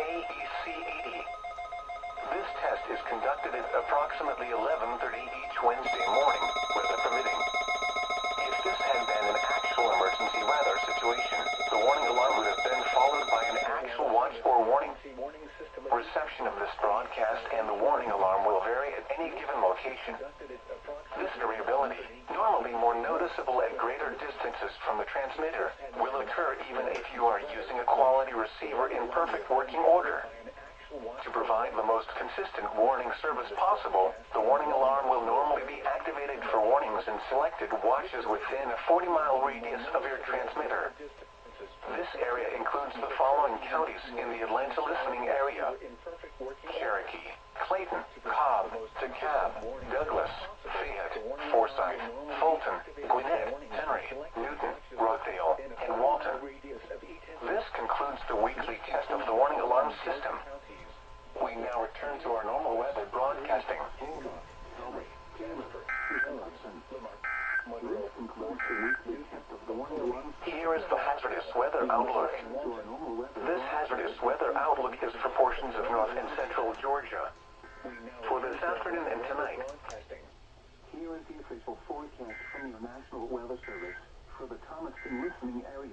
AEC-80. This test is conducted at approximately 11:30 each Wednesday morning, weather permitting. If this had been an actual emergency weather situation, the warning alarm would have been followed by an actual watch or warning. Reception of this broadcast and the warning alarm will vary at any given location. This variability, normally more noticeable at greater distances from the transmitter, will occur even if you are using a quality receiver in perfect working order. To provide the most consistent warning service possible, the warning alarm will normally be activated for warnings in selected watches within a 40-mile radius of your transmitter. This area includes the following counties in the Atlanta listening area: Cherokee, Clayton, Cobb, DeKalb, Douglas, Fayette, Forsyth, Fulton, Gwinnett, Henry, Newton, Rockdale, and Walton. This concludes the weekly test of the warning alarm system. We now return to our normal weather broadcasting. Here is the hazardous weather outlook. This hazardous weather outlook is for portions of north and central Georgia. For this afternoon and tonight. Here is the official forecast from the National Weather Service for the Thomaston listening area.